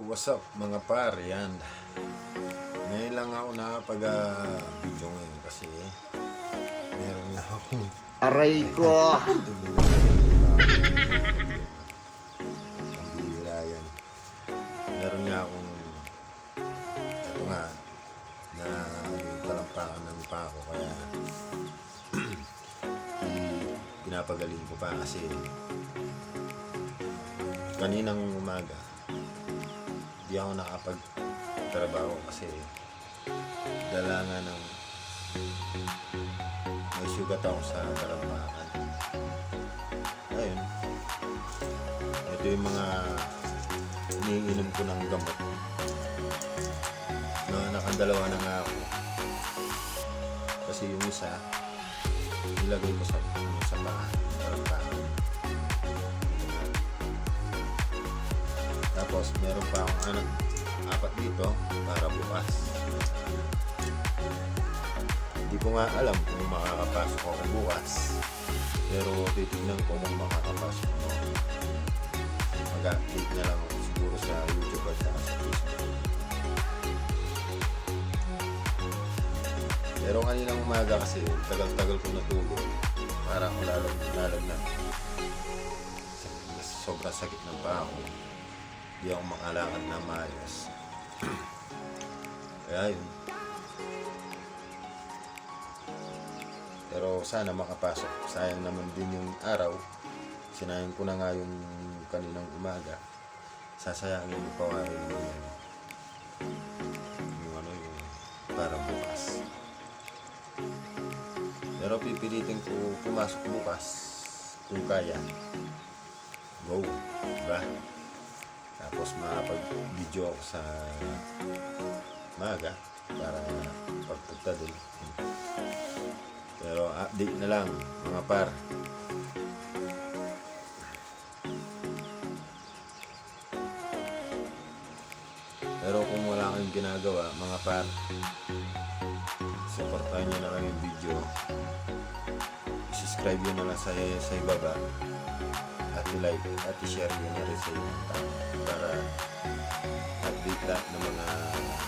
What's up mga par, yan. Ngayon lang ako nakapag-video ngayon kasi meron na akong Aray ko! ang bihira yan. Meron nga akong ito nga na talampakan ng pako kaya pinapagaling ko pa kasi kaninang umaga di ako nakapagtrabaho kasi dala nga ng may sugat ako sa talampakan. Ayun, ito yung mga iniinom ko ng gamot na nakadalawa na nga ako kasi yung isa nilagay ko sa paa talampakan. Tapos meron pa akong apat dito para bukas. Hindi ko nga alam kung makakapasok ako bukas, pero titignan ko kung makakapasok ako. Mag-update na lang ako siguro sa YouTube at sa Facebook. Pero kaninang umaga kasi tagal-tagal ko natulog, parang lalag na sobrang sakit ng paa ko. Hindi ako makalakad na maayos. Kaya yun. Pero sana makapasok. Sayang naman din yung araw. Sinayang ko na nga yung kaninang umaga. Sasayangin ko pa nga yung para bukas. Pero pipilitin ko pumasok bukas kung kaya. Go. Diba? Tapos makapag-video ako sa maga para pagpunta din. Pero update na lang mga par. Pero kung wala kayong ginagawa mga par, supportahan nyo na lang yung video. Subscribe nyo na lang sa ibaba. At i-like at i-share nyo na rin sa inyong tao para update lahat ng mga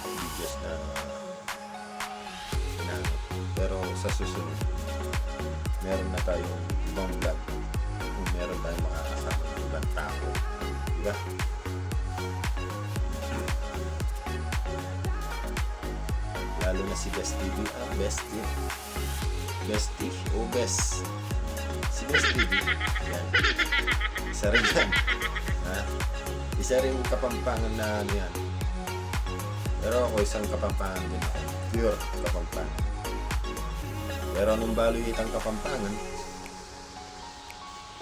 videos na ginagawa. Pero sa susunod meron na tayong ibang vlog kung meron tayong makakasama ng ibang tao, diba? Lalo na si Best TV, Bestie o Best si Best TV yan. Isa rin yan, ha? Isa rin kapampangan na ano yan. Pero ako isang kapampangan din ako, pure kapampangan. Pero nung baluyitang kapampangan,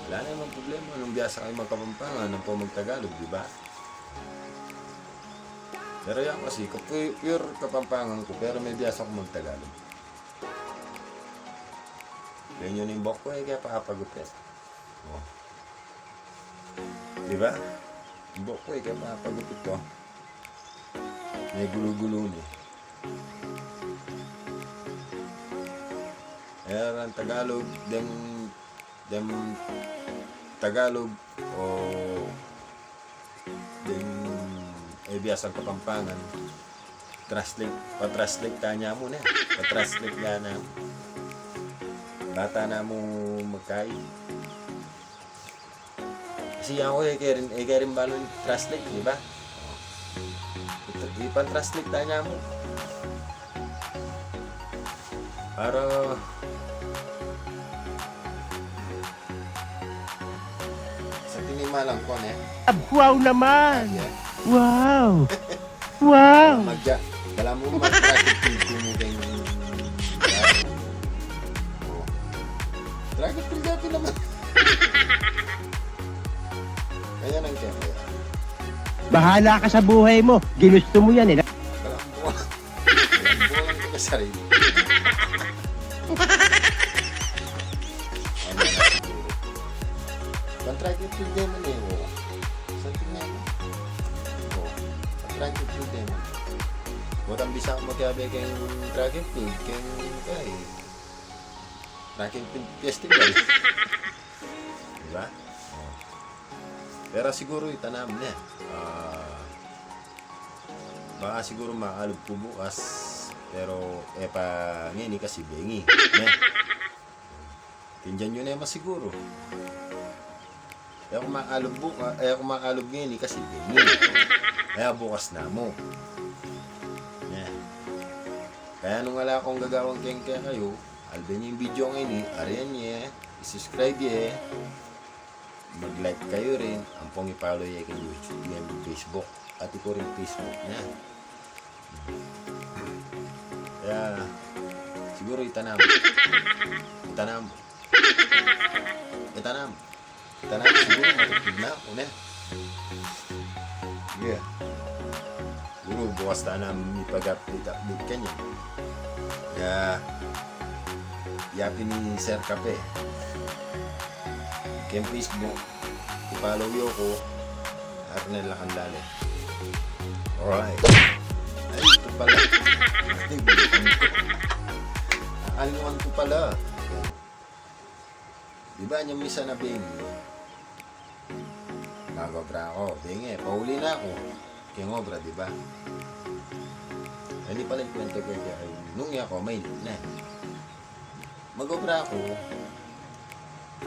wala na namang problema. Nung biyasa kayo magkapampangan, nang po magtagalog, di ba? Pero yan kasi, pure kapampangan ko, pero may biyasa ko magtagalog. Yan yun yung bok ko kaya pakapagupit. Oh. Di ba? Yung bok ko kaya pakapagupit ko. May gulo-gulo ni. Ayan, Tagalog, dem Tagalog o dem biyasang kapampangan. Pa-translate tanya mo na. Pa-translate nga na. Bata na mo magkay. Kasi ako kaya rin ba nung translate, di ba? Ipan-translate tanya mo. Para sa tinimalang ko Wow naman! Wow! Wow! magja. Wala mo mag-traffic film mo kayong traffic film dati naman. Kaya nang kaya. Bahala ka sa buhay mo. Ginusto mo yan eh. Walang buwan ko sa sarili. Contracted film demon eh. Something na yun. Contracted film demon. Butang bisa ko magkabi kayong tracking film. Kayong tracking film festival. Diba? Pero siguro itanam na. baka siguro makalog ko bukas. Pero, pa ngayon kasi bengi. Ne? Tindyan nyo na naman siguro. Kaya kung makalog bukas, kung makalog ngayon kasi bengi. Kaya bukas na mo. Ne? Kaya nung wala akong gagawang kengke kayo, alben yung video ngayon ariyan niya, subscribe niya, mag-like kayo rin, ampong i-follow niya kay YouTube, yan yung Facebook, at iko rin Facebook niya. Kaya, siguro itanam siguro matutid na ako na. Yeah. Siguro bukas na namin ipag-update ka niya. Kaya, yapi ni Sir Kape. Kaya Facebook, i-follow yo ko. Arnel Lakandale. Alright. Ay, ito pala. Nakalimutan ko pala. Diba niya misa na Bing? Magobra ako. Bingi, pauli na ako. Kaya ngobra, diba? Hindi pala yung kwento ko kaya nung ako, may na. Magobra ako.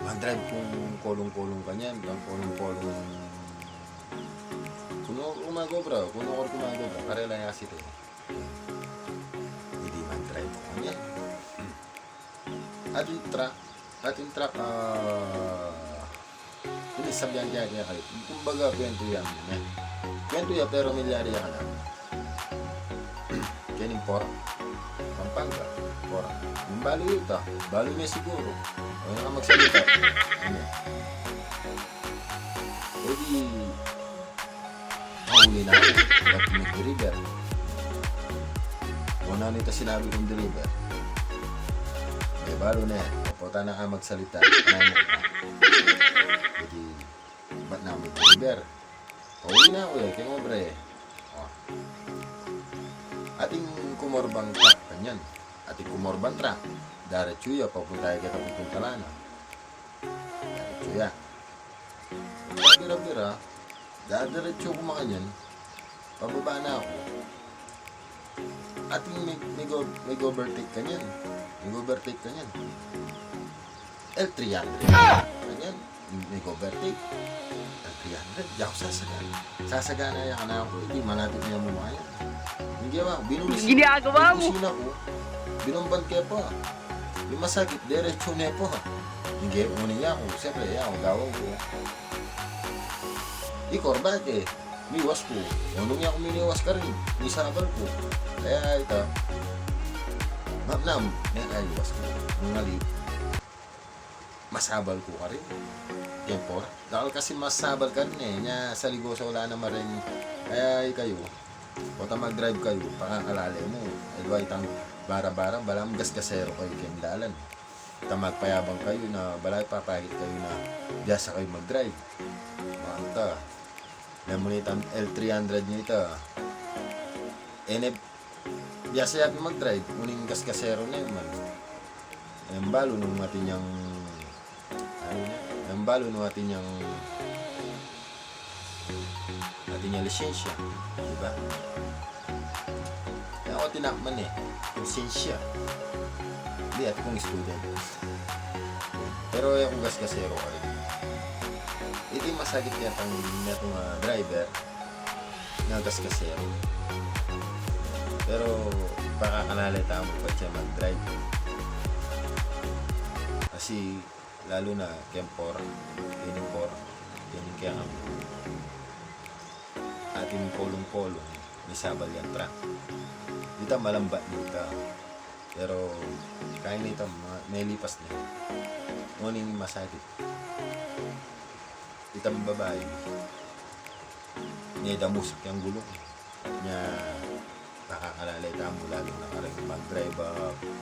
Mag-drive kung kolong-kolong kanyan. Kung kolong-kolong. Kung umagobra, kung ako kumagobra, karelaya sito. Hindi mag-drive ko kanyan. At yung truck, hindi sabihan kaya kayo. Kumbaga, kwento yan. Kwento yan, pero milyari yan na. Kaya yung Pora. Pampanga. Pora. Yung balo ito. Balo niya siguro. O yun ka magsalita. Ano? E di, mahuli na ako. Ba't mag-deliver? Kung ano nito sinabi kong deliver. Eh, balo na yan. Pupunta na ka magsalita. Ano ka? E di, ba't na mag-deliver? Mahuli na ako eh. Kaya mo bre. Ating kumorbang truck kanyan. Ating kumorbang truck. Daretso ya, papunta kita pupunta lana. Daretso ya. Bira-bira, dadaretso ko makanyan. Pababa na ako. Ating may overtake kanyan. May overtake kanyan. L300. Kanyan. May overtake. L300. Di ako sasagana. Sasagana yan na ako. Hindi, malapit na yung mumaya. Hindi ba? Ginagawa mo! Binusin ako. Binomban kaya pa. Yung masakit, diretso na po. Hindi, unin niya ako. Siyempre, ako, gawang ko. Ikor, bakit eh? Miwas ko. Unong niya ako miniwas ka rin. Nisabal ko. Kaya ito, ma'am, naiwas ko. Nung alip, masabal ko ka rin. Tempor. Dahil kasi masabal ka rin eh. Nya, sa ligosa wala naman rin. Kaya kayo, kung mag-drive kayo, pakakalali mo. Edwa itang bara-bara, balang gas-gasero kayo kayong dalan. Magpayabang kayo na balay papagit kayo na biyasa kayo mag-drive. Manta. Namunitang L300 nyo ito. Biyasa yapi mag-drive. Uning gas-gasero na yun man. Ang balo nung atin yung lisensya. Diba? Kaya ako tinakman eh. Lisensya. Hindi, ati kong student. Pero yung gas-gasero ka rin. Ito yung masagit yatang itong driver na gas-gasero. Pero baka kanalita mo pa siya mag-drive. Kasi lalo na kempor, kinimpor, kaya ang ating polong-polong may sabal yan truck. Dito malambat dito. Pero kaya nito may lipas na. Ngunit masakit. Itang babae niya damusak yung gulong niya nakakalalay tamo lalo na karang mag-drive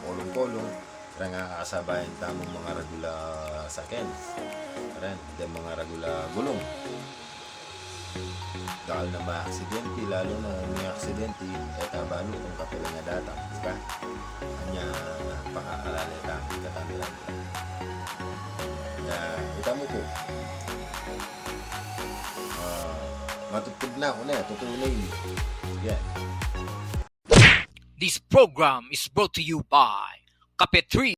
polong-polong karang nakakasabayan tamong mga ragula saken karang mga ragula gulong dahil na ma-aksidente lalo na may aksidente balo kung kapila nga data diba? Kanya pakakalalay tamo katamilan kita mo po matutog na ako na tutunay yan This program is brought to you by Kape 3